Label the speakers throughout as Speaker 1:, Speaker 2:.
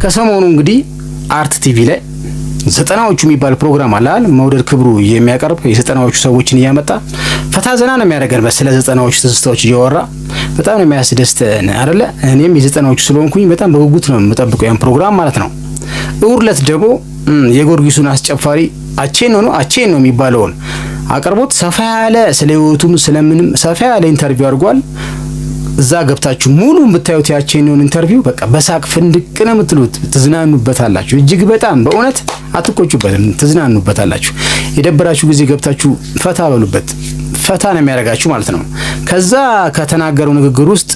Speaker 1: ከሰሞኑ እንግዲህ አርት ቲቪ ላይ ዘጠናዎቹ የሚባል ፕሮግራም አላል መውደድ ክብሩ የሚያቀርብ የዘጠናዎቹ ሰዎችን እያመጣ ፈታ ዘና ነው የሚያደርገን በስለ ዘጠናዎቹ ትዝታዎች እያወራ በጣም ነው የሚያስደስተን አይደለ? እኔም የዘጠናዎቹ ስለሆንኩኝ በጣም በጉጉት ነው የምጠብቀው ያን ፕሮግራም ማለት ነው። እሑድ ዕለት ደግሞ የጊዮርጊሱን አስጨፋሪ አቼን ነው የሚባለውን አቅርቦት ሰፋ ያለ ስለ ህይወቱም ስለምንም ሰፋ ያለ ኢንተርቪው አድርጓል። እዛ ገብታችሁ ሙሉ የምታዩት ያቼንን ኢንተርቪው በቃ በሳቅ ፍንድቅ ነው የምትሉት፣ ትዝናኑበታላችሁ። እጅግ በጣም በእውነት አትቆጩበትም፣ ትዝናኑበታላችሁ። የደበራችሁ ጊዜ ገብታችሁ ፈታ በሉበት። ፈታ ነው የሚያደርጋችሁ ማለት ነው። ከዛ ከተናገረው ንግግር ውስጥ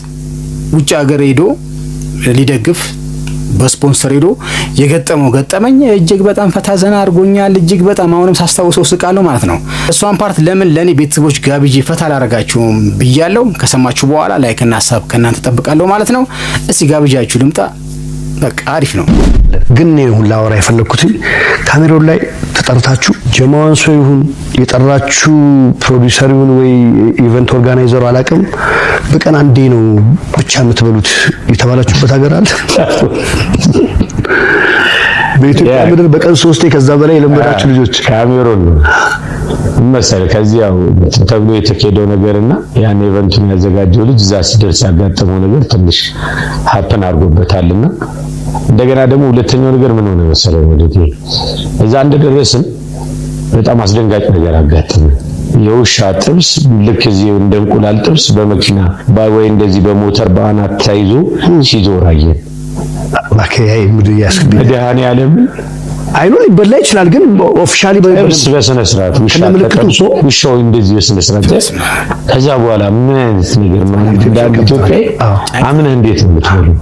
Speaker 1: ውጭ ሀገር ሄዶ ሊደግፍ በስፖንሰር ሄዶ የገጠመው ገጠመኝ እጅግ በጣም ፈታ ዘና አድርጎኛል። እጅግ በጣም አሁንም ሳስታውሰው ስቃለሁ ማለት ነው። እሷን ፓርት ለምን ለኔ ቤተሰቦች ጋብዤ ፈታ አላረጋችሁም ብያለሁ። ከሰማችሁ በኋላ ላይክ እና ሀሳብ ከእናንተ ተጠብቃለሁ ማለት ነው። እስቲ ጋብዣችሁ ልምጣ። በቃ አሪፍ ነው።
Speaker 2: ግን ሁላ አወራ የፈለኩት ካሜራው ላይ ተጠርታችሁ ጀማዋን ሰው ይሁን የጠራችሁ ፕሮዲዩሰር ይሁን ወይ ኢቨንት ኦርጋናይዘሩ አላውቅም፣ በቀን አንዴ ነው ብቻ የምትበሉት የተባላችሁበት ሀገር አለ? በኢትዮጵያ ምድር በቀን 3 ከዛ በላይ የለመዳችሁ ልጆች
Speaker 3: ካሜራው ነው መሰለህ። ከዚህ ያው ተብሎ የተከደው ነገርና ያን ኢቨንቱን ያዘጋጀው ልጅ እዛ ሲደርስ ያጋጠመው ነገር ትንሽ ሀፕን አድርጎበታልና እንደገና ደግሞ ሁለተኛው ነገር ምን ሆነ መሰለህ፣ ወደቴ እዛ እንደደረስን በጣም አስደንጋጭ ነገር አጋጠመ። የውሻ ጥብስ ልክ እዚህ እንደ እንቁላል ጥብስ በመኪና ወይ እንደዚህ በሞተር በአናት ተይዞ ሲዞር አየን። ማከያይ ምድር ያስብ ደሃኒ ዓለም አይኑ ሊበላ ይችላል፣ ግን ኦፊሻሊ በስነ ስርዓት ውሻው እንደዚህ በስነ ስርዓት ከዛ በኋላ ምን አይነት ነገር ማለት እንዳለ ኢትዮጵያ አምነህ እንዴት ነው የምትበለው?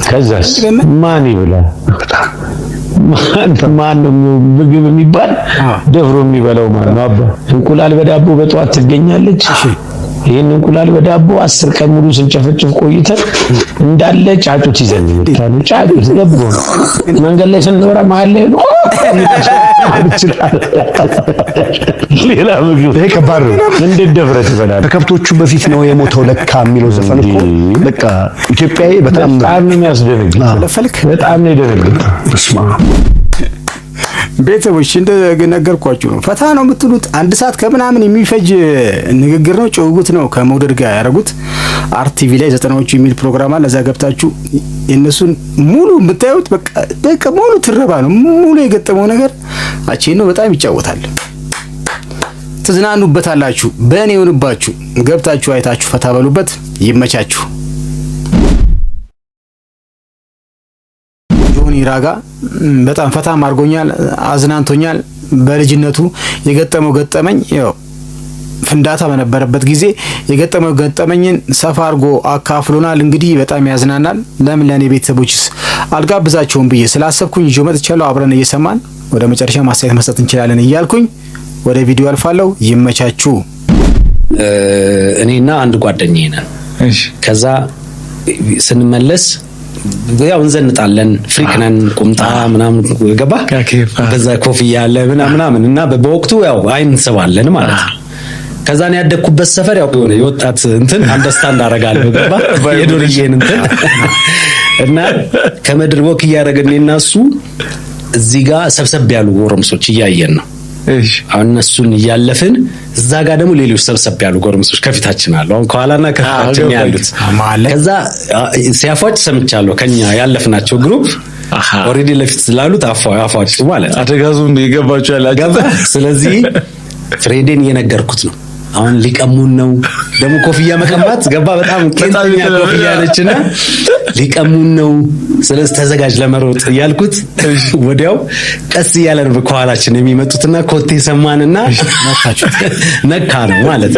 Speaker 3: ከዛስ ማን ይብላል? ማን ነው ምግብ የሚባል ደፍሮ የሚበላው ማለት ነው? አባ እንቁላል በዳቦ በጠዋት ትገኛለች። ይሄን እንቁላል በዳቦ 10 ቀን ሙሉ ስንጨፈጭፍ ቆይተን እንዳለ ጫጩት ይዘን ይመጣሉ። ጫጩት ገቦ ነው መንገድ ላይ ስንኖር መሀል ላይ ነው ሌላ ምግብ ይሄ ከባድ ነው። እንዴት ደፍረት ይበላል? ከከብቶቹ በፊት ነው የሞተው ለካ የሚለው ዘፈን እኮ በቃ ኢትዮጵያዊ በጣም የሚያስደነግጥ በጣም ነው የደነገጠው። በስማ
Speaker 1: ቤተሰቦች እንደነገርኳችሁ ነው። ፈታ ነው የምትሉት። 1 ሰዓት ከምናምን የሚፈጅ ንግግር ነው፣ ጭውውት ነው ከመውደድ ጋር ያደረጉት። አርት ቲቪ ላይ ዘጠናዎቹ የሚል ፕሮግራም አለ። እዛ ገብታችሁ የነሱን ሙሉ የምታዩት በቃ ሙሉ ትረባ ነው። ሙሉ የገጠመው ነገር አቼን ነው። በጣም ይጫወታል። ትዝናኑበታላችሁ። በእኔ ይሁንባችሁ። ገብታችሁ አይታችሁ ፈታ በሉበት። ይመቻችሁ። ራጋ በጣም ፈታ አድርጎኛል፣ አዝናንቶኛል። በልጅነቱ የገጠመው ገጠመኝ ያው ፍንዳታ በነበረበት ጊዜ የገጠመው ገጠመኝን ሰፋ አድርጎ አካፍሎናል። እንግዲህ በጣም ያዝናናል። ለምን ለኔ ቤተሰቦችስ አልጋብዛቸውም ብዬ ስላሰብኩኝ ይዤ መጥቻለሁ። አብረን እየሰማን ወደ መጨረሻ ማስተያየት መስጠት እንችላለን እያልኩኝ ወደ ቪዲዮ አልፋለሁ። ይመቻችሁ።
Speaker 4: እኔና አንድ ጓደኛዬ ነን። እሺ ከዛ ስንመለስ ያው እንዘንጣለን፣ ፍሪክ ነን፣ ቁምጣ ምናምን ገባ በዛ ኮፍያ አለ ምናምን እና በወቅቱ ያው አይን እንሰባለን ማለት ነው። ከዛ ነው ያደኩበት ሰፈር ያው የሆነ የወጣት እንትን አንደርስታንድ አደርጋለሁ ገባ የዱርዬን እንትን እና ከመድር ወክ እያደረግን እና እሱ እዚህ ጋር ሰብሰብ ያሉ ጎረምሶች እያየን ነው። እሺ አሁን እነሱን እያለፍን እዛ ጋር ደግሞ ሌሎች ሰብሰብ ያሉ ጎረምሶች ከፊታችን አሉ። አሁን ከኋላና ከፊታችን ያሉት ከዛ ሲያፏጭ ሰምቻለሁ። ከኛ ያለፍናቸው ግሩፕ ኦሬዲ ለፊት ስላሉት አፏጭ ማለት
Speaker 3: አደጋዙ እንደገባችሁ ያላገባ።
Speaker 4: ስለዚህ ፍሬዴን እየነገርኩት ነው። አሁን ሊቀሙን ነው ደግሞ ኮፍያ መቀማት ገባ በጣም ከንተኛ ኮፍያ ነችና ሊቀሙን ነው። ስለዚህ ተዘጋጅ ለመሮጥ ያልኩት ወዲያው ቀስ እያለ ነው ከኋላችን የሚመጡትና ኮቴ ሰማንና ነካ ነው ማለት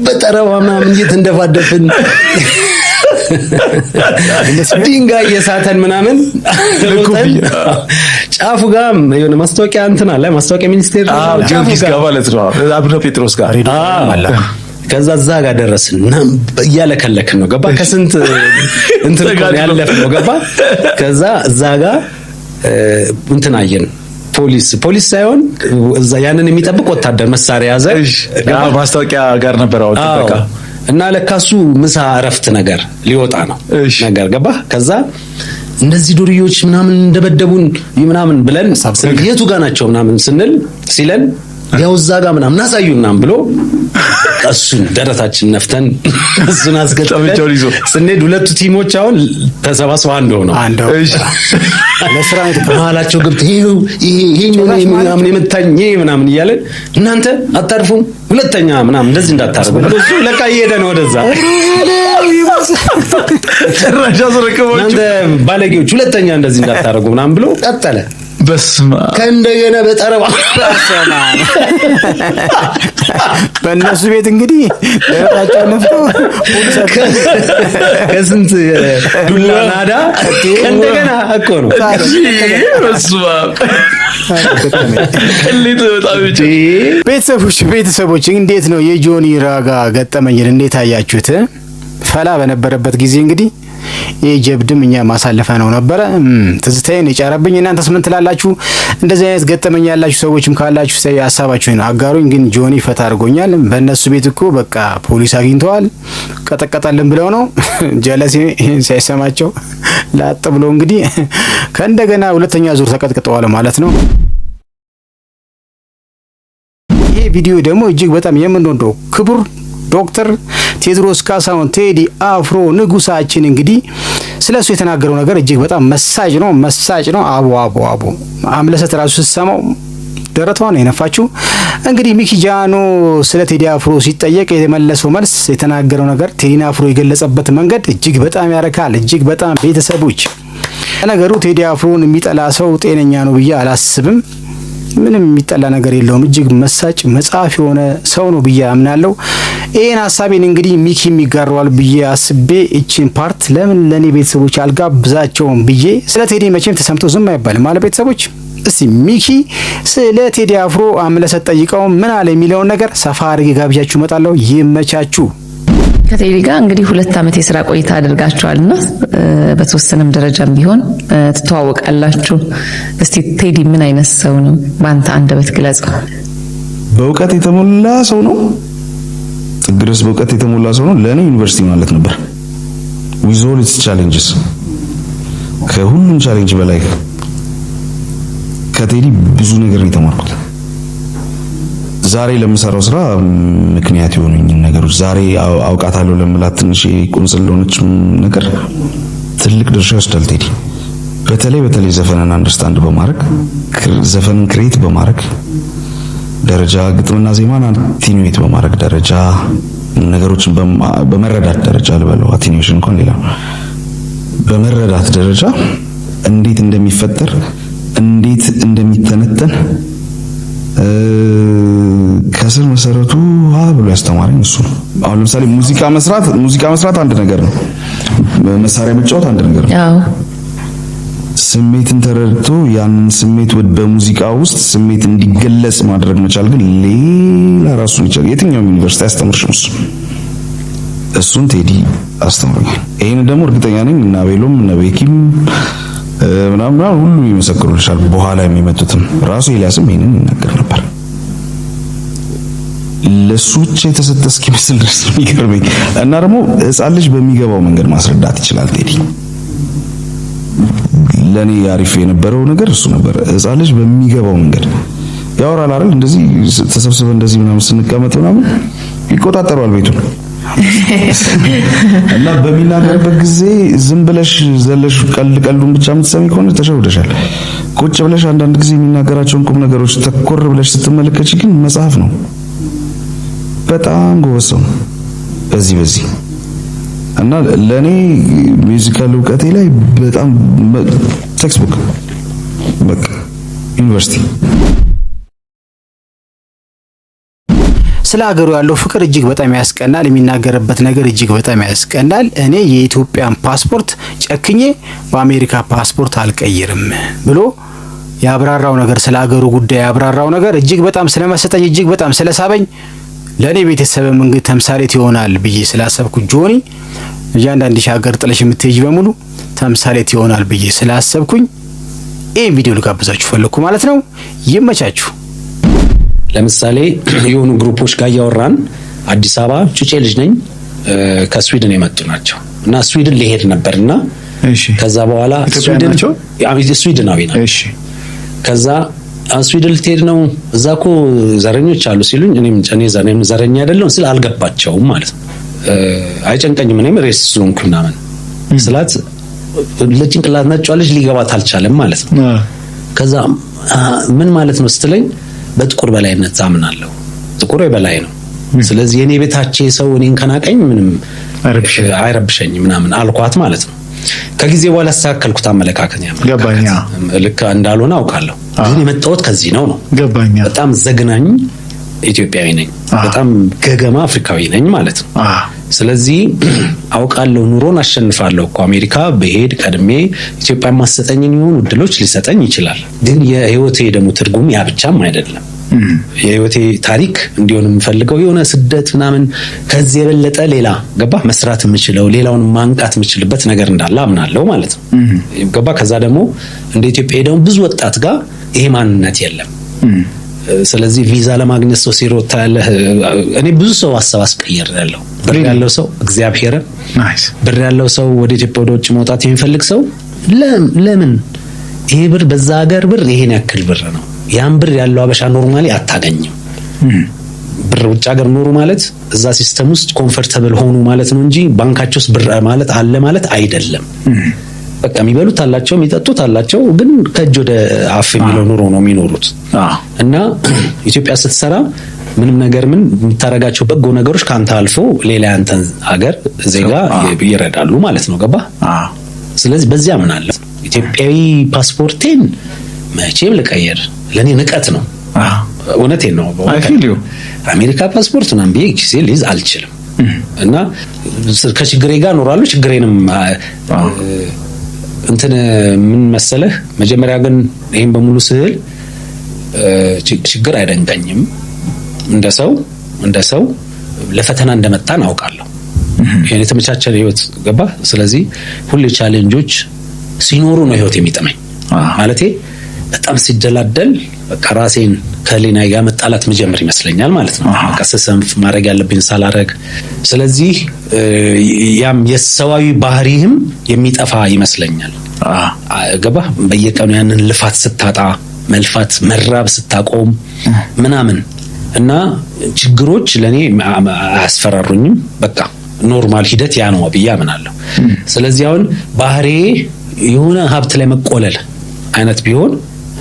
Speaker 4: በጠረዋ ምናምን እንደፋደፍን ድንጋይ የሳተን ምናምን ጫፉ ጋር የሆነ ማስታወቂያ እንትን አለ። ማስታወቂያ ሚኒስቴር
Speaker 3: ጊዮርጊስ ጋር ማለት ነው አቡነ ጴጥሮስ ጋር
Speaker 4: አለ። ከዛ እዛ ጋር ደረስን እያለከለክን ነው ገባ ከስንት እንትን ያለፍነው ገባ። ከዛ እዛ ጋር እንትን አየን። ፖሊስ ሳይሆን እዛ ያንን የሚጠብቅ ወታደር መሳሪያ ያዘ።
Speaker 3: ማስታወቂያ ጋር ነበር አውጥተካ
Speaker 4: እና ለካሱ ምሳ እረፍት ነገር ሊወጣ ነው ነገር ገባ። ከዛ እንደዚህ ዱርዮች ምናምን እንደበደቡን ምናምን ብለን የቱ ጋር ናቸው ምናምን ስንል ሲለን ያው እዛ ጋር ምናምን እናሳዩ ምናምን ብሎ እሱን ደረታችን ነፍተን እሱን አስገጥተን ስንሄድ ሁለቱ ቲሞች አሁን ተሰባስበው አንድ ሆነው ለስራ የተማላቸው ግብት ይሄ ምናምን የመታኝ ምናምን እያለ እናንተ አታርፉም ሁለተኛ ምናምን እንደዚህ እንዳታርጉ እሱ ለካ እየሄደ ነው ወደዛ ጭራሽ አስረክቦች እናንተ ባለጌዎች ሁለተኛ እንደዚህ እንዳታርጉ ምናምን ብሎ ቀጠለ።
Speaker 5: በስማ
Speaker 4: ከእንደገና በጠረባ
Speaker 1: በእነሱ ቤት እንግዲህ ለራቸው ነፍቶ ከስንት
Speaker 4: ዱላ ናዳ ከእንደገና እኮ ነው።
Speaker 5: በስማ
Speaker 1: ቤተሰቦች እንዴት ነው የጆኒ ራጋ ገጠመኝን እንዴት አያችሁት? ፈላ በነበረበት ጊዜ እንግዲህ የጀብድም እኛ ማሳለፈ ነው ነበረ ትዝታዬን የጫረብኝ። እናንተስ ምን ትላላችሁ? እንደዚህ አይነት ገጠመኝ ያላችሁ ሰዎችም ካላችሁ ሀሳባችሁን አጋሩኝ። ግን ጆኒ ፈታ አድርጎኛል። በእነሱ ቤት እኮ በቃ ፖሊስ አግኝተዋል ቀጠቀጠልን ብለው ነው ጀለሲ ሳይሰማቸው ላጥ ብሎ እንግዲህ ከእንደገና ሁለተኛ ዙር ተቀጥቅጠዋል ማለት ነው። ይሄ ቪዲዮ ደግሞ እጅግ በጣም የምንወደው ክቡር ዶክተር ቴዎድሮስ ካሳሁን ቴዲ አፍሮ ንጉሳችን እንግዲህ ስለሱ የተናገረው ነገር እጅግ በጣም መሳጭ ነው። አቦ አምለሰት ራሱ ስትሰማው ደረቷን የነፋችው። እንግዲህ ሚኪ ጃኖ ስለ ቴዲ አፍሮ ሲጠየቅ የመለሰው መልስ የተናገረው ነገር ቴዲ አፍሮ የገለጸበት መንገድ እጅግ በጣም ያረካል። እጅግ በጣም ቤተሰቦች ነገሩ ቴዲ አፍሮን የሚጠላ ሰው ጤነኛ ነው ብዬ አላስብም። ምንም የሚጠላ ነገር የለውም። እጅግ መሳጭ መጽሐፍ የሆነ ሰው ነው ብዬ አምናለሁ። ይሄን ሐሳቤን እንግዲህ ሚኪ የሚጋራዋል ብዬ አስቤ እቺን ፓርት ለምን ለኔ ቤተሰቦች አልጋብዛቸውም ብዬ ስለ ቴዲ መቼም ተሰምቶ ዝም አይባልም ማለት ቤተሰቦች። እስቲ ሚኪ ስለ ቴዲ አፍሮ አምለሰት ጠይቀው ምን አለ የሚለውን ነገር ሰፋ አድርጌ ጋብዣችሁ እመጣለሁ። ይመቻችሁ።
Speaker 6: ከቴዲ ጋር እንግዲህ 2 ዓመት የሥራ ቆይታ አድርጋችኋልና በተወሰነም ደረጃም ቢሆን ትተዋወቃላችሁ። እስቲ ቴዲ ምን አይነት ሰው ነው? ባንተ አንደበት ግለጸው።
Speaker 7: በእውቀት የተሞላ ሰው ነው። ጥግ ድረስ በእውቀት የተሞላ ሰው ነው። ለኔ ዩኒቨርሲቲ ማለት ነበር። with all its challenges ከሁሉም ቻሌንጅ በላይ ከቴዲ ብዙ ነገር ነው የተማርኩት። ዛሬ ለምሰራው ስራ ምክንያት የሆኑኝ ነገሮች ዛሬ አውቃታለሁ ለምላት ትንሽ ቁንጽል ሆነች ነገር ትልቅ ድርሻ ወስዷል ቴዲ። በተለይ ዘፈንን አንደርስታንድ በማድረግ ዘፈንን ክሬት በማድረግ ደረጃ ግጥምና ዜማን አቲኒዌት በማድረግ ደረጃ ነገሮችን በመረዳት ደረጃ ልበለው አቲኒዌሽን እንኳን ሌላ በመረዳት ደረጃ እንዴት እንደሚፈጠር እንዴት እንደሚተነተን ከስር መሰረቱ ብሎ ያስተማረኝ እሱ ነው። አሁን ለምሳሌ ሙዚቃ መስራት አንድ ነገር ነው። መሳሪያ መጫወት አንድ ነገር ነው። አዎ ስሜትን ተረድቶ ያንን ስሜት በሙዚቃ ውስጥ ስሜት እንዲገለጽ ማድረግ መቻል ግን ሌላ ራሱን ይችላል። የትኛውም ዩኒቨርሲቲ አስተምርሽም እሱን ቴዲ አስተምሮኛል። ይሄን ደግሞ እርግጠኛ ነኝ እና ቤሎም እና ቤኪም ምናምን ሁሉ ይመሰክሩልሻል። በኋላ የሚመጡትም ራሱ ኤልያስም ይሄንን ይናገር ነበር። ለሱ ብቻ የተሰጠ እስኪመስል ድረስ የሚገርመኝ እና ደግሞ ሕፃን ልጅ በሚገባው መንገድ ማስረዳት ይችላል ቴዲ። ለኔ አሪፍ የነበረው ነገር እሱ ነበር። ሕፃን ልጅ በሚገባው መንገድ ያወራል አይደል? እንደዚህ ተሰብስበን እንደዚህ ምናምን ስንቀመጥ ምናምን ይቆጣጠረዋል ቤቱን እና በሚናገርበት ጊዜ ዝም ብለሽ ዘለሽ ቀልዱን ብቻ የምትሰሚ ከሆነ ተሸውደሻል። ቁጭ ብለሽ አንዳንድ ጊዜ የሚናገራቸውን ቁም ነገሮች ተኮር ብለሽ ስትመለከች ግን መጽሐፍ ነው። በጣም ጎበዝ ሰው በዚህ እና ለኔ ሚውዚካል እውቀቴ ላይ በጣም ቴክስቡክ በቃ ዩኒቨርሲቲ።
Speaker 1: ስለ ሀገሩ ያለው ፍቅር እጅግ በጣም ያስቀናል። የሚናገርበት ነገር እጅግ በጣም ያስቀናል። እኔ የኢትዮጵያን ፓስፖርት ጨክኜ በአሜሪካ ፓስፖርት አልቀይርም ብሎ ያብራራው ነገር ስለ ሀገሩ ጉዳይ ያብራራው ነገር እጅግ በጣም ስለመሰጠኝ እጅግ በጣም ስለሳበኝ ለኔ ቤተሰብም እንግዲህ ተምሳሌት ይሆናል ብዬ ስላሰብኩ ጆኒ እያንዳንድሽ ሀገር ጥለሽ የምትሄጂ በሙሉ ተምሳሌት ይሆናል ብዬ ስላሰብኩኝ ይሄን ቪዲዮ ልጋብዛችሁ ፈለኩ ማለት ነው። ይመቻችሁ።
Speaker 4: ለምሳሌ የሆኑ ግሩፖች ጋር ያወራን አዲስ አበባ ጩጬ ልጅ ነኝ ከስዊድን የመጡ ናቸው እና ስዊድን ሊሄድ ነበርና ከዛ በኋላ ስዊድናዊ ነው። ከዛ ስዊድን ልትሄድ ነው እዛ እኮ ዘረኞች አሉ ሲሉኝ እኔም ዘረኛ አይደለሁም ስል አልገባቸውም ማለት ነው። አይጨንቀኝም እኔም ሬስ ስለሆንኩ ምናምን ስላት ለጭንቅላት ነጯ ልጅ ሊገባት አልቻለም ማለት ነው። ከዛ ምን ማለት ነው ስትለኝ በጥቁር በላይነት ዛምናለሁ፣ ጥቁር የበላይ ነው። ስለዚህ የኔ ቤታቼ ሰው እኔን ከናቀኝ ምንም አይረብሸኝም ምናምን አልኳት ማለት ነው። ከጊዜ በኋላ አስተካከልኩት አመለካከት
Speaker 5: ገባኛ።
Speaker 4: ልክ እንዳልሆነ አውቃለሁ፣ ግን የመጣሁት ከዚህ ነው
Speaker 5: ገባኛ።
Speaker 4: በጣም ዘግናኝ ኢትዮጵያዊ ነኝ፣ በጣም ገገማ አፍሪካዊ ነኝ ማለት ነው። ስለዚህ አውቃለሁ ኑሮን አሸንፋለሁ እኮ አሜሪካ በሄድ ቀድሜ ኢትዮጵያ ማሰጠኝን ይሁን እድሎች ሊሰጠኝ ይችላል። ግን የህይወቴ ደግሞ ትርጉም ያ ብቻም አይደለም። የህይወቴ ታሪክ እንዲሆን የምፈልገው የሆነ ስደት ምናምን ከዚህ የበለጠ ሌላ ገባ መስራት የምችለው ሌላውን ማንቃት የምችልበት ነገር እንዳለ አምናለሁ ማለት ነው። ገባ ከዛ ደግሞ እንደ ኢትዮጵያ ደግሞ ብዙ ወጣት ጋር ይሄ ማንነት የለም። ስለዚህ ቪዛ ለማግኘት ሰው ሲሮጥ ያለ እኔ ብዙ ሰው አሰባስቀየር ያለው ብር ያለው ሰው እግዚአብሔር ብር ያለው ሰው ወደ ኢትዮጵያ ወደ ውጭ መውጣት የሚፈልግ ሰው ለምን ይሄ ብር በዛ ሀገር ብር ይሄን ያክል ብር ነው ያን ብር ያለው አበሻ ኖርማሊ አታገኝም። ብር ውጭ ሀገር ኖሩ ማለት እዛ ሲስተም ውስጥ ኮምፎርታብል ሆኑ ማለት ነው እንጂ ባንካቸው ውስጥ ብር ማለት አለ ማለት አይደለም። በቃ የሚበሉት አላቸው የሚጠጡት አላቸው፣ ግን ከእጅ ወደ አፍ የሚለው ኑሮ ነው የሚኖሩት። እና ኢትዮጵያ ስትሰራ ምንም ነገር ምን የምታረጋቸው በጎ ነገሮች ካንተ አልፎ ሌላ ያንተን ሀገር ዜጋ ይረዳሉ ማለት ነው። ገባ? ስለዚህ በዚያ ምን አለ ኢትዮጵያዊ ፓስፖርቴን መቼም ልቀየር ለኔ ንቀት ነው። እውነቴን ነው። አሜሪካ ፓስፖርት ምናምን ብዬ ኪሴ ልይዝ አልችልም። እና ከችግሬ ጋር እኖራለሁ። ችግሬንም እንትን ምን መሰለህ መጀመሪያ ግን ይሄን በሙሉ ስዕል ችግር አይደንቀኝም። እንደ ሰው ለፈተና እንደመጣን አውቃለሁ። ይሄን የተመቻቸ ህይወት ገባ። ስለዚህ ሁሉ ቻሌንጆች ሲኖሩ ነው ህይወት የሚጠመኝ ማለቴ በጣም ሲደላደል በቃ ራሴን ከሌናይ ጋር መጣላት መጀመር ይመስለኛል ማለት ነው። በቃ ሰሰንፍ ማድረግ ያለብኝ ሳላረግ ስለዚህ ያም የሰዋዊ ባህሪህም የሚጠፋ ይመስለኛል። ገባ በየቀኑ ያንን ልፋት ስታጣ መልፋት መራብ ስታቆም ምናምን እና ችግሮች ለኔ አያስፈራሩኝም። በቃ ኖርማል ሂደት ያ ነው ብዬ አምናለሁ። ስለዚህ አሁን ባህሪ የሆነ ሀብት ላይ መቆለል አይነት ቢሆን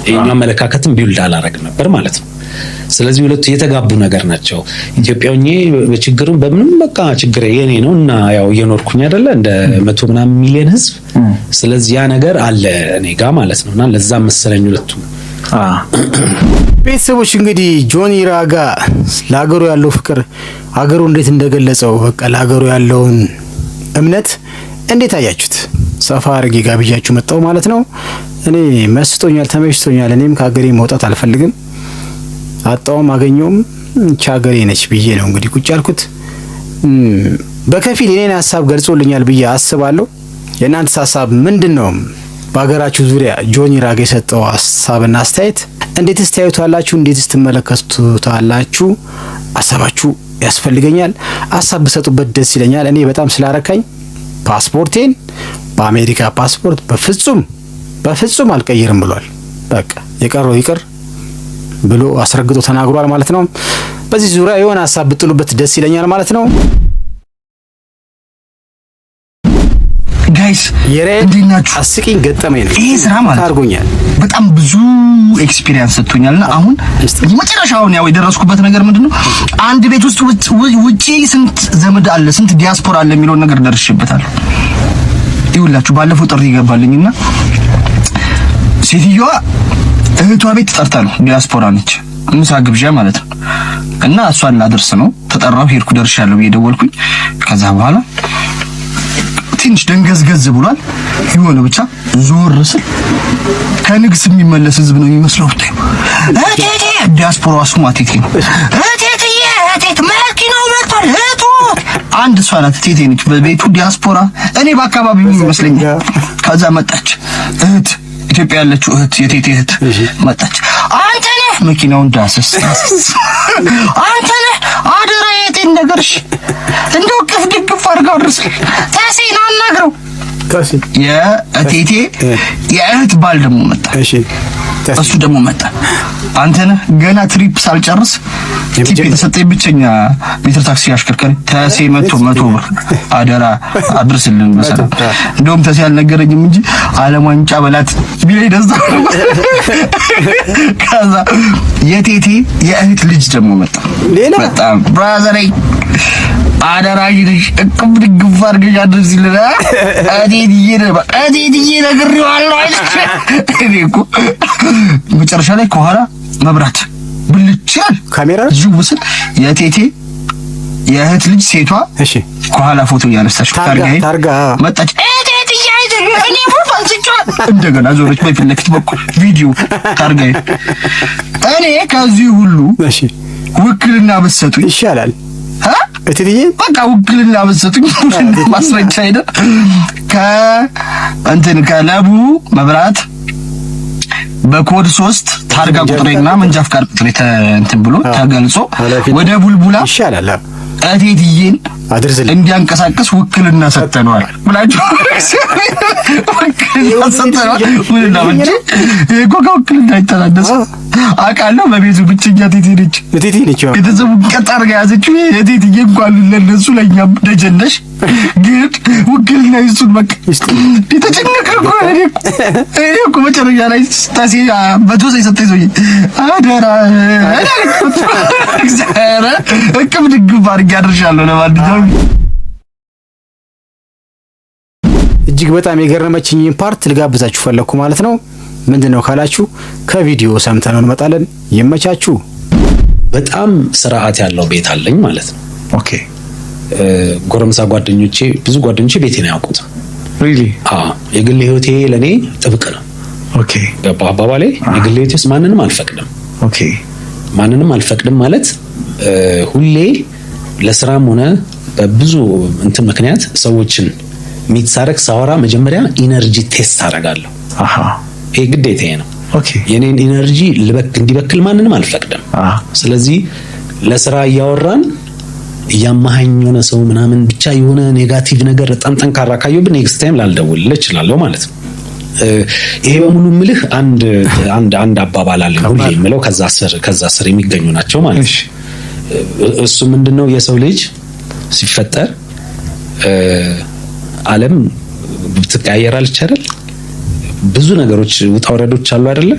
Speaker 4: የኛ መለካከትን ቢውልድ አላረግ ነበር ማለት ነው። ስለዚህ ሁለቱ የተጋቡ ነገር ናቸው። ኢትዮጵያውዬ በችግሩም በምንም በቃ ችግር የኔ ነውና ያው እየኖርኩኝ አይደለ እንደ 100 ምናምን ሚሊዮን ህዝብ። ስለዚህ ያ ነገር አለ እኔ ጋር ማለት ነውና ለዛ መሰለኝ ሁለቱ
Speaker 1: ቤተሰቦች እንግዲህ ጆኒ ራጋ ለሀገሩ ያለው ፍቅር ሀገሩ እንዴት እንደገለጸው በቃ ለሀገሩ ያለውን እምነት እንዴት አያችሁት? ሰፋ አርጌ ጋብዣችሁ መጣው ማለት ነው። እኔ መስጦኛል፣ ተመችቶኛል። እኔም ከሀገሬ መውጣት አልፈልግም። አጣውም አገኘውም ቻገሬ ነች ብዬ ነው እንግዲህ ቁጭ ያልኩት። በከፊል የኔን ሐሳብ ገልጾልኛል ብዬ አስባለሁ። የእናንተስ ሐሳብ ምንድነው? በሀገራችሁ ዙሪያ ጆኒ ራጋ የሰጠው ሐሳብና አስተያየት እንዴትስ ታዩታላችሁ? እንዴትስ ትመለከቱታላችሁ? ሐሳባችሁ ያስፈልገኛል። ሐሳብ ብሰጡበት ደስ ይለኛል። እኔ በጣም ስላረካኝ ፓስፖርቴን በአሜሪካ ፓስፖርት በፍጹም አልቀይርም ብሏል። በቃ የቀረው ይቅር ብሎ አስረግጦ ተናግሯል ማለት ነው። በዚህ ዙሪያ የሆነ ሐሳብ ብጥሉበት ደስ ይለኛል ማለት ነው።
Speaker 2: ጋይስ እንዲናችሁ
Speaker 1: አስቂኝ ገጠመኝ ነው
Speaker 2: ይሄ ስራ ማለት
Speaker 1: አድርጎኛል።
Speaker 2: በጣም ብዙ ኤክስፒሪየንስ ሰጥቶኛልና አሁን መጨረሻውን ያው የደረስኩበት ነገር ምንድነው አንድ ቤት ውስጥ ውጪ ስንት ዘመድ አለ ስንት ዲያስፖራ አለ የሚለው ነገር ደርሼበታለሁ። ይኸውላችሁ ባለፈው ጥሪ ይገባልኝና ሴትዮዋ እህቷ ቤት ተጠርታ ነው ዲያስፖራ ነች ምሳ ግብዣ ማለት ነው። እና እሷን ላደርስ ነው ተጠራው ሄድኩ ደርሻለሁ እየደወልኩኝ ከዛ በኋላ ትንሽ ደንገዝገዝ ብሏል። ይሆነ ብቻ ዞር ስል ከንግስ የሚመለስ ህዝብ ነው የሚመስለው። እቴቴ ዲያስፖራ ስሙ እቴቴ ነው። እቴቴ መኪናው መጥቷል። አንድ እሷ ናት እቴቴ ነች በቤቱ ዲያስፖራ እኔ በአካባቢው ይመስለኛል። ከዛ መጣች እህት ኢትዮጵያ ያለችው እህት የቴቴ እህት መጣች። አንተ ነህ መኪናውን ዳሰስ አንተ ነህ አደራ የቴን ነገርሽ እንደው ቅፍ ድግፍ አድርገው ድረስ ታሴን አናግረው
Speaker 8: የእቴቴ የእህት ባል ደግሞ መጣ። እሱ ደግሞ መጣ። አንተነህ ገና ትሪፕ ሳልጨርስ ቲፕ የተሰጠኝ ብቸኛ ሜትር ታክሲ አሽከርካሪ ተሴ 100 ብር አደራ አድርስልን መሰለኝ። እንደውም ተሴ አልነገረኝም እንጂ ዓለም ዋንጫ በላት ቢለኝ ደስ ከዛ የቴቴ የእህት ልጅ ደግሞ መጣ። በጣም ብራዘር አደራ ይልሽ እቅም ድግፍ አድርገሽ አድርስልን እቴትዬ ነግሬዋለሁ አይደል? እኔ እኮ መጨረሻ ላይ ከኋላ መብራት ብልጭል ካሜራ ጁብስል የቴቴ የእህት ልጅ ሴቷ ከኋላ ፎቶ እያነሳች ታርጋ መጣች። እኔ እንደገና ዞረች በፊት ለፊት በኩል ቪዲዮ ታርጋ። እኔ ከዚህ ሁሉ ውክልና በሰጡኝ ይሻላል እቴትዬ በቃ ውክልና በሰጡኝ ማስረጃ አይደል ከእንትን ከለቡ መብራት በኮድ 3 ታርጋ ቁጥሬና መንጃ ፍቃድ ቁጥሬ እንትን ብሎ ተገልጾ ወደ ቡልቡላ ይሻላል እቴትዬን እንዲያንቀሳቀስ ውክልና ሰጠነዋል ብላችሁ ውክልና ሰጠነዋል። ውክልና እንጂ ውክልና አይተናደስ አውቃለሁ። በቤቱ ብቸኛ እቴቴ ነች ቤተሰቡ ቀጥ አድርጋ ያዘችው እቴትዬ እንኳን ለነሱ ለኛም ደጀነሽ ግን ውክልና ይሱን በቃ ተጨነቀ እኮ መጨረሻ ላይ ታሲ በጆዜ ሰጠኝ ሰውዬ አደራ እግዚአብሔር እቅም ድግፍ አድርጌ አድርሻለሁ። ለማንኛውም
Speaker 1: እጅግ በጣም የገረመችኝ ፓርት ልጋብዛችሁ ፈለኩ ማለት ነው። ምንድነው ካላችሁ ከቪዲዮ ሰምተነው እንመጣለን። ይመቻችሁ።
Speaker 4: በጣም ስርዓት ያለው ቤት አለኝ ማለት ነው። ኦኬ ጎረምሳ ጓደኞቼ ብዙ ጓደኞቼ ቤቴን ያውቁት ሪሊ የግል ህይወቴ ለኔ ጥብቅ ነው። ኦኬ ገባ አባባሌ የግል ህይወቴስ ማንንም አልፈቅድም። ኦኬ ማንንም አልፈቅድም ማለት ሁሌ ለስራም ሆነ በብዙ እንትን ምክንያት ሰዎችን ሚትሳረክ ሳወራ መጀመሪያ ኢነርጂ ቴስት አደርጋለሁ። ይሄ ግዴታዬ ነው። ኦኬ የኔን ኢነርጂ እንዲበክል ማንንም አልፈቅድም። ስለዚህ ለስራ እያወራን ያማሃኝ የሆነ ሰው ምናምን ብቻ የሆነ ኔጋቲቭ ነገር በጣም ጠንካራ ካየሁብኝ ኔክስት ታይም ላልደውልልህ እችላለሁ ማለት ነው። ይሄ በሙሉ ምልህ አንድ አባባል አለ ሁሌ የምለው ከዛ ስር የሚገኙ ናቸው ማለት ነው። እሱ ምንድነው የሰው ልጅ ሲፈጠር ዓለም ትቀያየራለች አይደል? ብዙ ነገሮች ውጣ ወረዶች አሉ አይደለ?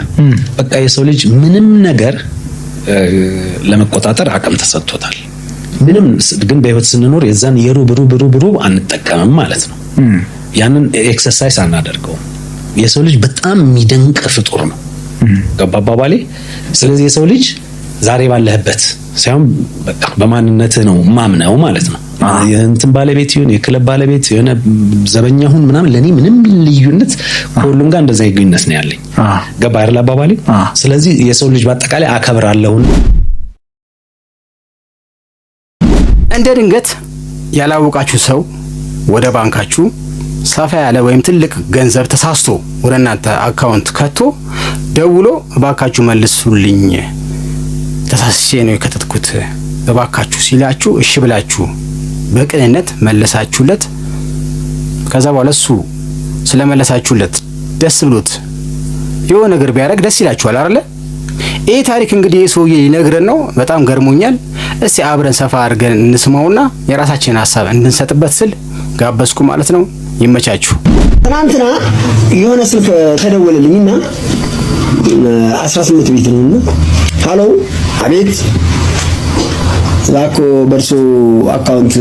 Speaker 4: በቃ የሰው ልጅ ምንም ነገር ለመቆጣጠር አቅም ተሰጥቶታል። ምንም ግን በህይወት ስንኖር የዛን የሩብ አንጠቀምም ማለት ነው። ያንን ኤክሰርሳይዝ አናደርገው። የሰው ልጅ በጣም የሚደንቅ ፍጡር ነው። ገባ አባባሌ? ስለዚህ የሰው ልጅ ዛሬ ባለህበት ሳይሆን በቃ በማንነትህ ነው ማምነው ማለት ነው። የእንትን ባለቤት ይሁን የክለብ ባለቤት የሆነ ዘበኛ ሁን ምናምን ለኔ ምንም ልዩነት ከሁሉም ጋር እንደዛ ይገኝነት ነው ያለኝ። ገባ አይደል አባባሌ? ስለዚህ የሰው ልጅ በአጠቃላይ አከብራለሁ።
Speaker 1: እንደ ድንገት ያላወቃችሁ ሰው ወደ ባንካችሁ ሰፋ ያለ ወይም ትልቅ ገንዘብ ተሳስቶ ወደ እናንተ አካውንት ከቶ ደውሎ እባካችሁ መልሱልኝ ተሳስቼ ነው የከተትኩት እባካችሁ ሲላችሁ እሺ ብላችሁ በቅንነት መለሳችሁለት። ከዛ በኋላ እሱ ስለመለሳችሁለት ደስ ብሎት የሆነ ነገር ቢያደርግ ደስ ይላችኋል አይደለ? ይሄ ታሪክ እንግዲህ ሰውዬ ይነግረን ነው። በጣም ገርሞኛል። እስቲ አብረን ሰፋ አድርገን እንስማውና የራሳችንን ሐሳብ እንድንሰጥበት ስል ጋበዝኩ ማለት ነው። ይመቻችሁ።
Speaker 2: ትናንትና የሆነ ስልክ ተደወለልኝና 18 ቤት ነውና ሃሎ አቤት ላኮ በርሶ አካውንት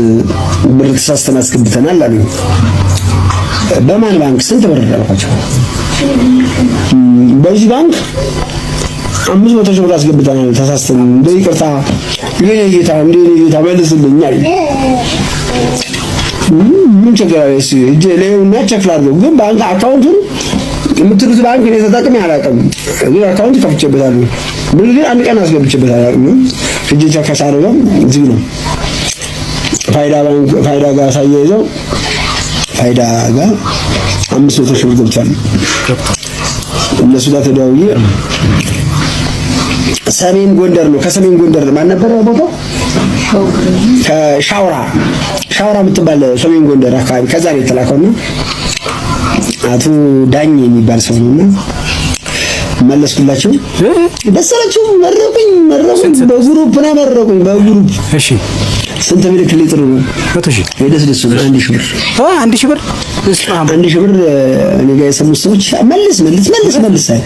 Speaker 2: ብር ተሳስተን አስገብተናል አሉኝ። በማን ባንክ? ስንት ብር አልኳቸው። በዚህ ባንክ 500 ሺህ ብር አስገብተናል ተሳስተን በይቅርታ የኔ ጌታ መልስልኝ አለ። ምን ችግር አለ? እሺ እጄ ለዩና ቼክ ላድርገው። ግን ባንክ አካውንቱን የምትሉት ባንክ እኔ ተጠቅሜ አላውቅም። ግን አካውንት ከፍቼበታለሁ። ብዙ ግን አንድ ቀን አስገብቼበታለሁ። እጄ ቼክ ካሳረገው እዚህ ነው ፋይዳ ጋር ሳይያይዘው ፋይዳ ጋር 500 ሺህ ብር ገብቷል። እነሱ ጋር ተደዋውዬ ሰሜን ጎንደር ነው። ከሰሜን ጎንደር ማን ነበር ቦታው? ከሻውራ የምትባል ሰሜን ጎንደር አካባቢ ከዛ ነው የተላከውና
Speaker 9: አቶ ዳኝ የሚባል ሰው ነውና መለስኩላቸው። ደስ አላቸው። መረቁኝ በግሩፕ ነው መረቁኝ በግሩፕ።
Speaker 1: እሺ
Speaker 9: ስንት ብልክልኝ ጥሩ ነው?
Speaker 1: 100,000
Speaker 9: ደስ 1,000 ብር
Speaker 1: 1,000 ብር
Speaker 9: 1,000 ብር እኔ ጋር የሰሙት ሰዎች መልስ አይ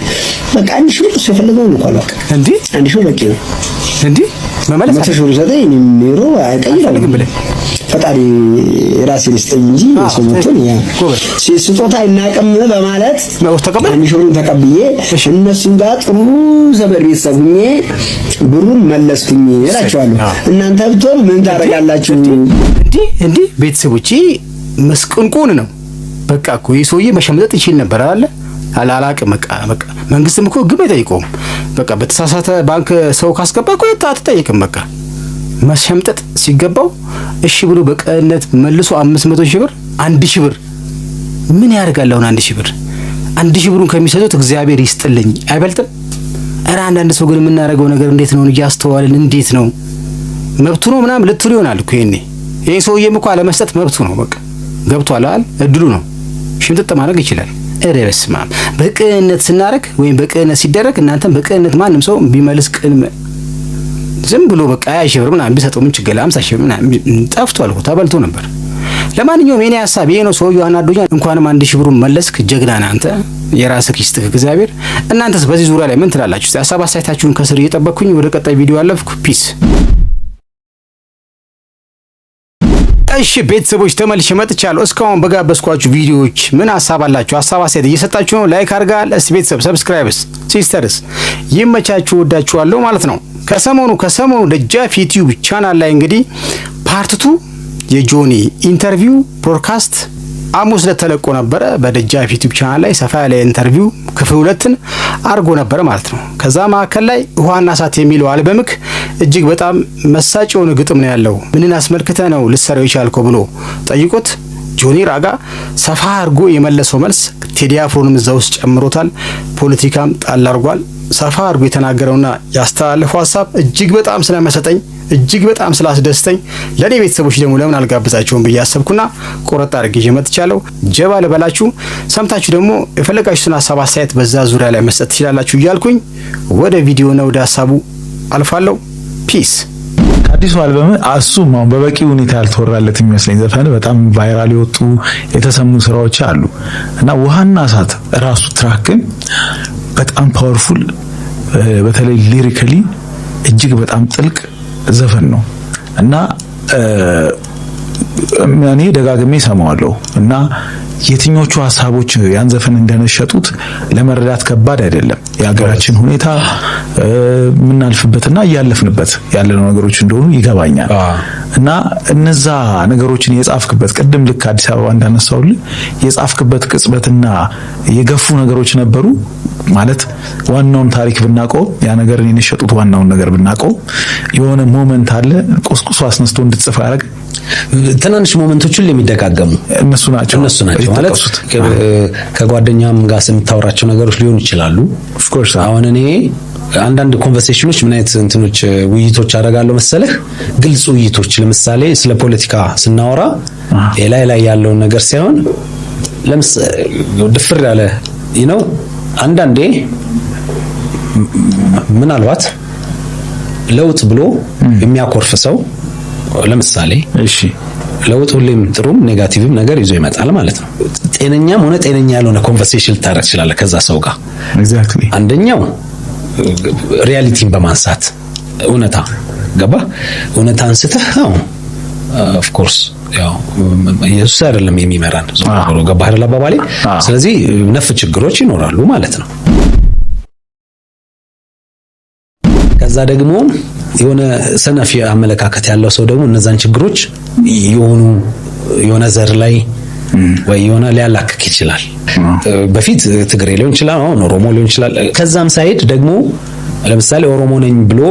Speaker 9: በቃ 1,000 ብር እሱ የፈለገው ነው አለ።
Speaker 1: እንዴ
Speaker 9: 1,000 ብር በቂ ነው
Speaker 1: እንዴ መመለስ
Speaker 9: 100,000 ብር ሰጠኝ። ኔሮ አይቀይረውም ብለህ ፈጣሪ ራሴን ይስጠኝ እንጂ ሰዎችን ያ ስጦታ አይናቅም በማለት
Speaker 1: ነው ተቀበል።
Speaker 9: 1,000 ብር ተቀብዬ እነሱም ጋር ጥሩ ዘመድ ቤተሰብ ሁኜ ብሩን መለስኩኝ እላቸዋለሁ። እናንተ ብትሆኑ ምን ታረጋላችሁ?
Speaker 1: እንዴ ቤተሰቦቼ መስቅንቁን ነው በቃ እኮ የሰውዬ መሸምጠጥ ይችል ነበር አለ አላላቅም። በቃ መንግስትም እኮ ግብ አይጠይቀውም። በቃ በተሳሳተ ባንክ ሰው ካስገባ እኮ አትጠይቅም። በቃ መሸምጠጥ ሲገባው እሺ ብሎ በቀነት መልሶ 500,000 ብር 1,000 ብር ምን ያደርጋል? አሁን 1,000 ብር 1,000 ብሩን ከሚሰጡት እግዚአብሔር ይስጥልኝ አይበልጥም? ኧረ አንዳንድ ሰው ግን የምናደርገው ነገር እንዴት ነው እያስተዋልን እንዴት ነው መብቱ ነው ምናምን ልትሉ ይሆናል እኮ ይሄ ሰውዬም እኮ አለመስጠት መብቱ ነው። በቃ ገብቷል አይደል? እድሉ ነው። ሽምጥጥ ማድረግ ይችላል። ኧረ በስመ አብ በቅንነት ስናደርግ ወይም በቅንነት ሲደረግ እናንተም በቅንነት ማንም ሰው ቢመልስ ቅን ዝም ብሎ በቃ 20,000 ብር ምናምን ቢሰጠው ምን ችግር 50,000 ብር ምናምን ጠፍቷል እኮ ተበልቶ ነበር። ለማንኛውም የኔ ሐሳብ ይሄ ነው። ሰውዬው አናዶኛል። እንኳንም 1,000 ብሩን መለስክ። ጀግና ነህ አንተ። የራስህ ይስጥህ እግዚአብሔር። እናንተስ በዚህ ዙሪያ ላይ ምን ትላላችሁ? ሐሳብ አስተያየታችሁን ከስር እየጠበቅኩኝ ወደ ቀጣይ ቪዲዮ አለፍኩ። ፒስ። እሺ ቤተሰቦች ተመልሼ መጥቻለሁ። እስካሁን በጋበዝኳችሁ ቪዲዮዎች ምን ሐሳብ አላችሁ? ሐሳብ አስተያየት እየሰጣችሁ ነው። ላይክ አድርጋል። እስቲ ቤተሰብ ሰብስክራይብስ ሲስተርስ ይመቻችሁ። ወዳችኋለሁ ማለት ነው። ከሰሞኑ ደጃፍ ዩቲዩብ ቻናል ላይ እንግዲህ ፓርት 2 የጆኒ ኢንተርቪው ፖድካስት ሐሙስ ዕለት ተለቆ ነበረ። በደጃፍ ዩቲዩብ ቻናል ላይ ሰፋ ያለ ኢንተርቪው ክፍል 2ን አድርጎ ነበረ ማለት ነው። ከዛ መካከል ላይ ውሃና እሳት የሚለው አልበምክ እጅግ በጣም መሳጭ የሆነ ግጥም ነው ያለው። ምንን አስመልክተ ነው ልሰራው ይቻልከው ብሎ ጠይቆት ጆኒ ራጋ ሰፋ አድርጎ የመለሰው መልስ ቴዲ አፍሮንም እዛ ውስጥ ጨምሮታል። ፖለቲካም ጣል አድርጓል። ሰፋ አድርጎ የተናገረውና ያስተላለፈው ሐሳብ እጅግ በጣም ስለመሰጠኝ እጅግ በጣም ስላስደስተኝ ለኔ ቤተሰቦች ደግሞ ለምን አልጋብዛቸውም ብዬ አሰብኩና ቆረጥ አድርጌ ጀመጥቻለሁ። ጀባ ልበላችሁ። ሰምታችሁ ደግሞ የፈለጋችሁትን ሐሳብ አስተያየት በዛ ዙሪያ ላይ መስጠት ትችላላችሁ እያልኩኝ ወደ ቪዲዮ ነው ወደ ሐሳቡ አልፋለሁ። ፒስ።
Speaker 5: አዲሱ አልበም አሱም አሁን በበቂ ሁኔታ ያልተወራለት የሚመስለኝ ዘፈን በጣም ቫይራል የወጡ የተሰሙ ስራዎች አሉ እና ውሃና እሳት ራሱ ትራክን በጣም ፓወርፉል በተለይ ሊሪካሊ እጅግ በጣም ጥልቅ ዘፈን ነው እና እኔ ደጋግሜ ሰማዋለሁ እና የትኞቹ ሐሳቦች ያን ዘፈን እንደነሸጡት ለመረዳት ከባድ አይደለም። የሀገራችን ሁኔታ ምናልፍበትና ያለፍንበት ያለነው ነገሮች እንደሆኑ ይገባኛል እና እነዛ ነገሮችን የጻፍክበት ቅድም ልክ አዲስ አበባ እንዳነሳውልህ የጻፍክበት ቅጽበትና የገፉ ነገሮች ነበሩ ማለት ዋናውን ታሪክ ብናቀው ያ ነገር የነሸጡት ዋናውን ነገር ብናቀው የሆነ ሞመንት አለ ቁስቁሱ አስነስቶ እንድትጽፍ ያደርግ
Speaker 4: ትናንሽ ሞመንቶችን ለሚደጋገሙ እነሱ ናቸው ማለት ከጓደኛም ጋር ስምታወራቸው ነገሮች ሊሆኑ ይችላሉ። ኦፍ ኮርስ አሁን እኔ አንዳንድ ኮንቨርሴሽኖች ምን አይነት እንትኖች ውይይቶች አደርጋለሁ መሰለህ? ግልጽ ውይይቶች ለምሳሌ ስለ ፖለቲካ ስናወራ ላይ ያለውን ነገር ሳይሆን ድፍር ያለ ነው አንዳንዴ ምናልባት ለውጥ ብሎ የሚያኮርፍ ሰው ለምሳሌ እሺ ለውጥ ሁሌም ጥሩም ኔጋቲቭም ነገር ይዞ ይመጣል ማለት ነው። ጤነኛም ሆነ ጤነኛ ያልሆነ ኮንቨርሴሽን ልታረግ ይችላል ከዛ ሰው ጋር ኤግዛክትሊ። አንደኛው ሪያሊቲን በማንሳት እውነታ ገባ እውነታ አንስተህ ኦፍ ኮርስ ያው ኢየሱስ አይደለም የሚመራን ዞሮ ገባ አይደል አባባሌ። ስለዚህ ነፍ ችግሮች ይኖራሉ ማለት ነው። ከዛ ደግሞ የሆነ ሰነፍ አመለካከት ያለው ሰው ደግሞ እነዛን ችግሮች የሆነ ዘር ላይ ወይ የሆነ ሊያላክክ ይችላል። በፊት ትግሬ ሊሆን ይችላል፣ ኦሮሞ ሊሆን ይችላል። ከዛም ሳይድ ደግሞ ለምሳሌ ኦሮሞ ነኝ ብሎ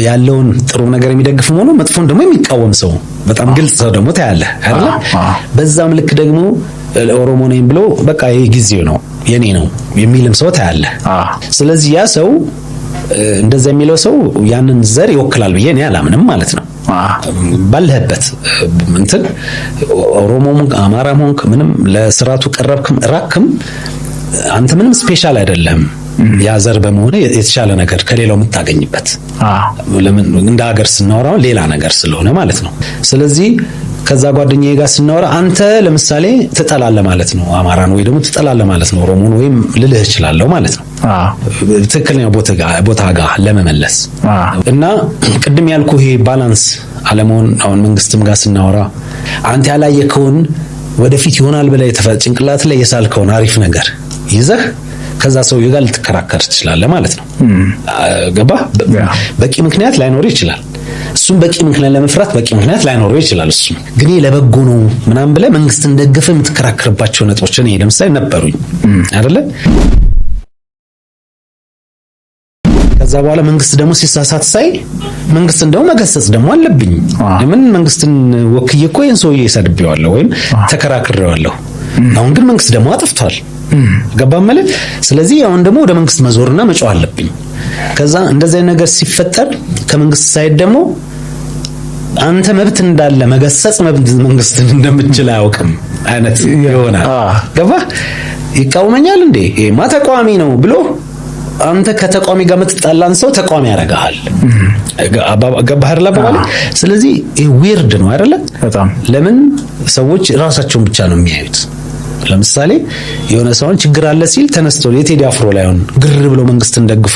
Speaker 4: ያለውን ጥሩ ነገር የሚደግፍ ሆኖ መጥፎን ደግሞ የሚቃወም ሰው በጣም ግልጽ ሰው ደግሞ ታያለህ አይደል? በዛም ልክ ደግሞ ኦሮሞ ነኝ ብሎ በቃ ይሄ ጊዜው ነው የኔ ነው የሚልም ሰው ታያለህ። ስለዚህ ያ ሰው እንደዛ የሚለው ሰው ያንን ዘር ይወክላል ብዬ እኔ አላምንም ማለት ነው። ባለህበት እንትን ኦሮሞም አማራም ሆንክ ምንም ለስርዓቱ ቀረብክም ራክም አንተ ምንም ስፔሻል አይደለም። ያዘር በመሆነ የተሻለ ነገር ከሌላው የምታገኝበት ለምን እንደ ሀገር ስናወራው ሌላ ነገር ስለሆነ ማለት ነው። ስለዚህ ከዛ ጓደኛዬ ጋር ስናወራ አንተ ለምሳሌ ትጠላለህ ማለት ነው አማራን ወይ ደግሞ ትጠላለህ ማለት ነው ኦሮሞን ወይም ልልህ እችላለሁ ማለት ነው። ትክክለኛ ቦታ ጋር ለመመለስ እና ቅድም ያልኩ ይሄ ባላንስ አለመሆን አሁን መንግስትም ጋር ስናወራ አንተ ያላየከውን ወደፊት ይሆናል ብለህ ጭንቅላት ላይ የሳልከውን አሪፍ ነገር ይዘህ ከዛ ሰው ጋር ልትከራከር ትችላለህ ማለት ነው። ገባ? በቂ ምክንያት ላይኖር ይችላል። እሱም በቂ ምክንያት ለመፍራት በቂ ምክንያት ላይኖር ይችላል። እሱም ግን ለበጎ ነው ምናምን ብለህ መንግስትን ደግፈህ የምትከራከርባቸው ነጥቦች እኔ ለምሳሌ ነበሩኝ አይደለ? ከዛ በኋላ መንግስት ደግሞ ሲሳሳት ሳይ መንግስትን ደግሞ መገሰጽ ደግሞ አለብኝ። ለምን መንግስትን ወክዬ እኮ ይሄን ሰውዬ ሰድቤዋለሁ ወይም ተከራክሬዋለሁ። አሁን ግን መንግስት ደግሞ አጥፍቷል። ገባ ማለት ስለዚህ አሁን ደግሞ ወደ መንግስት መዞርና መጫው አለብኝ። ከዛ እንደዚህ ነገር ሲፈጠር ከመንግስት ሳይድ ደግሞ አንተ መብት እንዳለ መገሰጽ መንግስትን እንደምትችል አያውቅም አይነት ይሆናል። ገባ? ይቃወመኛል እንዴ ይሄማ ተቃዋሚ ነው ብሎ አንተ ከተቃዋሚ ጋር የምትጣላን ሰው ተቃዋሚ ያደርጋል። ገባህ አይደል? ስለዚህ ይሄ ዊርድ ነው አይደለ? በጣም ለምን ሰዎች ራሳቸውን ብቻ ነው የሚያዩት። ለምሳሌ የሆነ ሰውን ችግር አለ ሲል ተነስቶ የቴዲ አፍሮ ላይ አሁን ግር ብሎ መንግስትን ደግፎ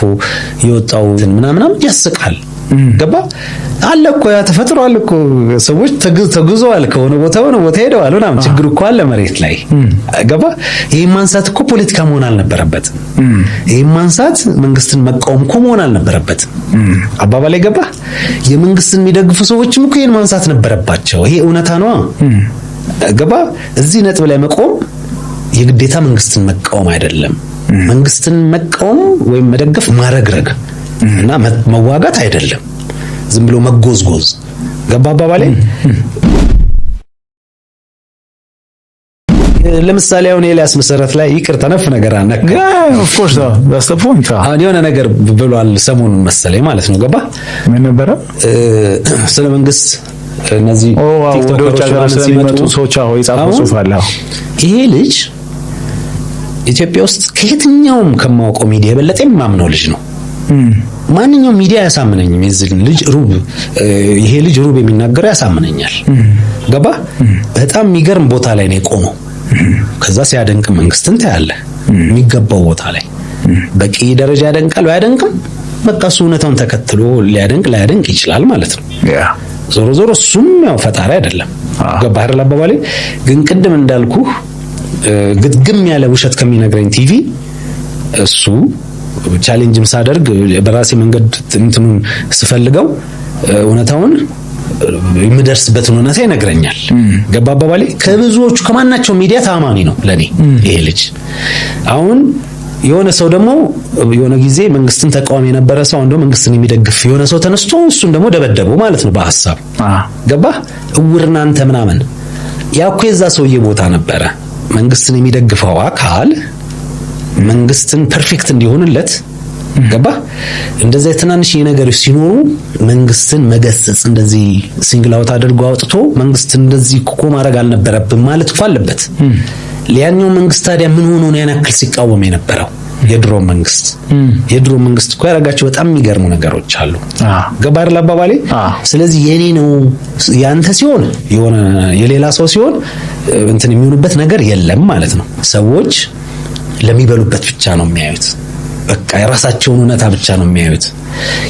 Speaker 4: የወጣው ምናምን ያስቃል። ገባ? አለ እኮ ያ ተፈጥሯል እኮ ሰዎች ተጉዘዋል ከሆነ ቦታ ሄደዋል ምናምን ችግር እኮ አለ መሬት ላይ። ገባ? ይሄ ማንሳት እኮ ፖለቲካ መሆን አልነበረበትም። ይሄ ማንሳት መንግስትን መቃወም እኮ መሆን አልነበረበትም። አባባል ላይ ገባ? የመንግስትን የሚደግፉ ሰዎችም እኮ ይሄን ማንሳት ነበረባቸው። ይሄ እውነታ ነው። ገባ? እዚህ ነጥብ ላይ መቆም የግዴታ መንግስትን መቃወም አይደለም። መንግስትን መቃወም ወይም መደገፍ ማረግረግ እና መዋጋት አይደለም። ዝም ብሎ መጎዝጎዝ። ገባ አባባሌ? ለምሳሌ አሁን ኤልያስ መሰረት ላይ ይቅር ተነፍ ነገር አነካ
Speaker 5: ኦፍ ኮርስ that's the point
Speaker 4: የሆነ ነገር ብሏል ሰሞኑን መሰለኝ ማለት ነው። ገባ?
Speaker 5: ምን ነበረ?
Speaker 4: ስለ መንግስት እነዚህ
Speaker 5: ቲክቶከሮች ጋር ስለሚመጡ ሰዎች የጻፈው ጽሑፍ አለ። ይሄ ልጅ
Speaker 4: ኢትዮጵያ ውስጥ ከየትኛውም ከማውቀው ሚዲያ የበለጠ የማምነው ልጅ ነው። ማንኛውም ሚዲያ ያሳምነኝም የዚህ ልጅ ይሄ ልጅ ሩብ የሚናገረው ያሳምነኛል። ገባ? በጣም የሚገርም ቦታ ላይ ነው የቆመው። ከዛ ሲያደንቅ መንግስትን ታያለህ የሚገባው ቦታ ላይ በቂ ደረጃ ያደንቃል ወይ አያደንቅም። በቃ እሱ እውነታውን ተከትሎ ላያደንቅ ይችላል ማለት ነው። ዞሮ ዞሮ እሱም ያው ፈጣሪ አይደለም። ገባህ አይደል አባባሌ? ግን ቅድም እንዳልኩህ ግጥግም ያለ ውሸት ከሚነግረኝ ቲቪ እሱ ቻሌንጅም ሳደርግ በራሴ መንገድ እንትኑን ስፈልገው እውነታውን የምደርስበትን እውነታ ይነግረኛል። ገባ አባባሌ? ከብዙዎቹ ከማናቸው ሚዲያ ታማኒ ነው ለኔ ይሄ ልጅ። አሁን የሆነ ሰው ደግሞ የሆነ ጊዜ መንግስትን ተቃዋሚ የነበረ ሰው እንደው መንግስትን የሚደግፍ የሆነ ሰው ተነስቶ እሱን ደግሞ ደበደበው ማለት ነው በሐሳብ። ገባ? እውርና አንተ ምናምን ያኮ የዛ ሰውዬ ቦታ ነበረ። መንግስትን የሚደግፈው አካል መንግስትን ፐርፌክት እንዲሆንለት ገባ? እንደዚህ ትናንሽ ነገሮች ሲኖሩ መንግስትን መገሰጽ እንደዚህ ሲንግል አውት አድርጎ አውጥቶ መንግስትን እንደዚህ እኮ ማድረግ አልነበረብም ማለት እኮ አለበት። ሊያኛው መንግስት ታዲያ ምን ሆኖ ነው ያናክል ሲቃወም የነበረው? የድሮ መንግስት እኮ ያደረጋቸው በጣም የሚገርሙ ነገሮች አሉ። ገባ አይደል አባባሌ? ስለዚህ የኔ ነው ያንተ ሲሆን የሆነ የሌላ ሰው ሲሆን እንትን የሚሆንበት ነገር የለም ማለት ነው። ሰዎች ለሚበሉበት ብቻ ነው የሚያዩት። በቃ የራሳቸውን እውነታ ብቻ ነው የሚያዩት።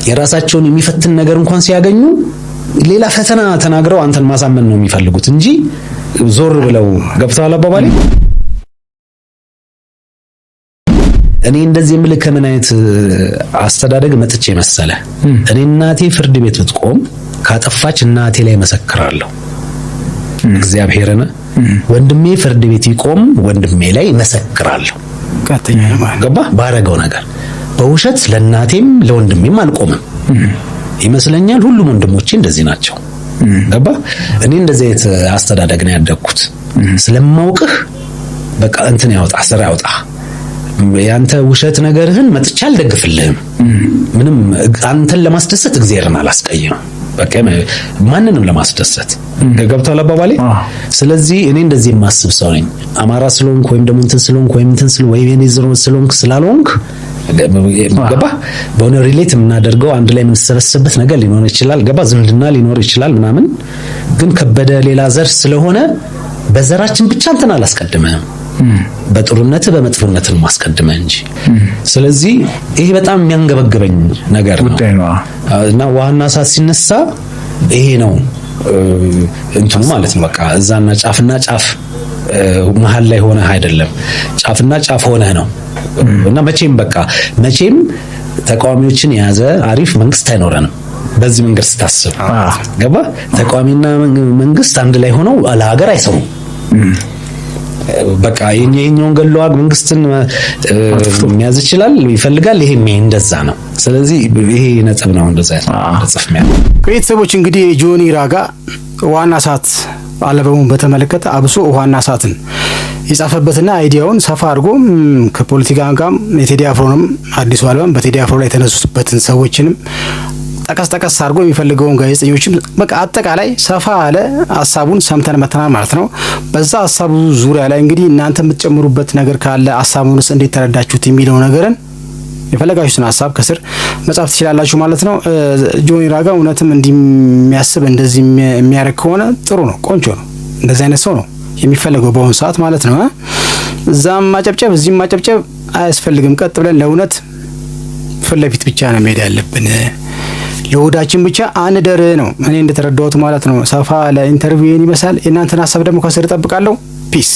Speaker 4: የራሳቸውን የሚፈትን ነገር እንኳን ሲያገኙ ሌላ ፈተና ተናግረው አንተን ማሳመን ነው የሚፈልጉት እንጂ ዞር ብለው ገብተዋል አባባሌ። እኔ እንደዚህ የምልህ ከምን አይነት አስተዳደግ መጥቼ መሰለ? እኔ እናቴ ፍርድ ቤት ብትቆም ካጠፋች እናቴ ላይ መሰክራለሁ። እግዚአብሔርን ወንድሜ ፍርድ ቤት ይቆም ወንድሜ ላይ መሰክራለሁ።
Speaker 1: ቀጥኛ ማለት
Speaker 4: ገባ? ባረገው ነገር በውሸት ለእናቴም ለወንድሜም አልቆምም ይመስለኛል። ሁሉም ወንድሞቼ እንደዚህ ናቸው። ገባ? እኔ እንደዚህ አይነት አስተዳደግ ነው ያደግኩት። ስለማውቅህ በቃ እንትን ያወጣ ስራ ያወጣ ያንተ ውሸት ነገርህን መጥቻ አልደግፍልህም። ምንም አንተን ለማስደሰት እግዚአብሔርን አላስቀይም። በቃ ማንንም ለማስደሰት ገብቷል አባባሌ። ስለዚህ እኔ እንደዚህ የማስብ ሰው ነኝ። አማራ ስለሆንኩ ወይም ደግሞ እንትን ስለሆንኩ ወይም እንትን ወይ እኔ ስለሆንኩ ስላልሆንኩ ገባ በሆነ ሪሌት የምናደርገው አንድ ላይ የምንሰበሰብበት ነገር ሊኖር ይችላል። ገባ ዝምድና ሊኖር ይችላል ምናምን። ግን ከበደ ሌላ ዘር ስለሆነ በዘራችን ብቻ እንትን አላስቀድመንም። በጥሩነት በመጥፎነት ነው ማስቀድመ እንጂ። ስለዚህ ይሄ በጣም የሚያንገበግበኝ ነገር ነው እና ዋና ሰዓት ሲነሳ ይሄ ነው እንትኑ ማለት ነው። በቃ እዛና ጫፍና ጫፍ መሃል ላይ ሆነ አይደለም፣ ጫፍና ጫፍ ሆነ ነው። እና መቼም ተቃዋሚዎችን የያዘ አሪፍ መንግስት አይኖረንም። በዚህ መንገድ ስታስብ ገባ ተቃዋሚና መንግስት አንድ ላይ ሆነው ለሀገር አይሰሩም። በቃ የኛውን ገለዋግ መንግስትን የሚያዝ ይችላል ይፈልጋል። ይሄ እንደዛ ነው። ስለዚህ ይሄ ነጥብ ነው እንደዛ ተጽፈሚያ
Speaker 1: ቤተሰቦች እንግዲህ ጆኒ ራጋ ዋና ሰዓት አልበሙን በተመለከተ አብሶ ዋና ሰዓትን የጻፈበትና አይዲያውን ሰፋ አድርጎ ከፖለቲካ ጋር የቴዲ አፍሮንም አዲሱ አልበም በቴዲ አፍሮ ላይ የተነሱበትን ሰዎችንም ጠቀስ አድርጎ የሚፈልገውን ጋዜጠኞችም በቃ አጠቃላይ ሰፋ ያለ ሐሳቡን ሰምተን መተናል ማለት ነው። በዛ ሐሳቡ ዙሪያ ላይ እንግዲህ እናንተ የምትጨምሩበት ነገር ካለ ሐሳቡንስ እንዴት ተረዳችሁት የሚለው ነገርን የፈለጋችሁትን ሐሳብ ከስር መጻፍ ትችላላችሁ ማለት ነው። ጆኒ ራጋ እውነትም እንደሚያስብ እንደዚህ የሚያደርግ ከሆነ ጥሩ ነው፣ ቆንጆ ነው። እንደዚህ አይነት ሰው ነው የሚፈልገው በአሁኑ ሰዓት ማለት ነው። እዛም ማጨብጨብ እዚህም ማጨብጨብ አያስፈልግም። ቀጥ ብለን ለእውነት ፊት ለፊት ብቻ ነው መሄድ ያለብን። ለወዳችን ብቻ አንደር ነው እኔ እንደተረዳሁት ማለት ነው። ሰፋ ለኢንተርቪው ይመስላል። እናንተን ሐሳብ ደግሞ ከስር እጠብቃለሁ። ፒስ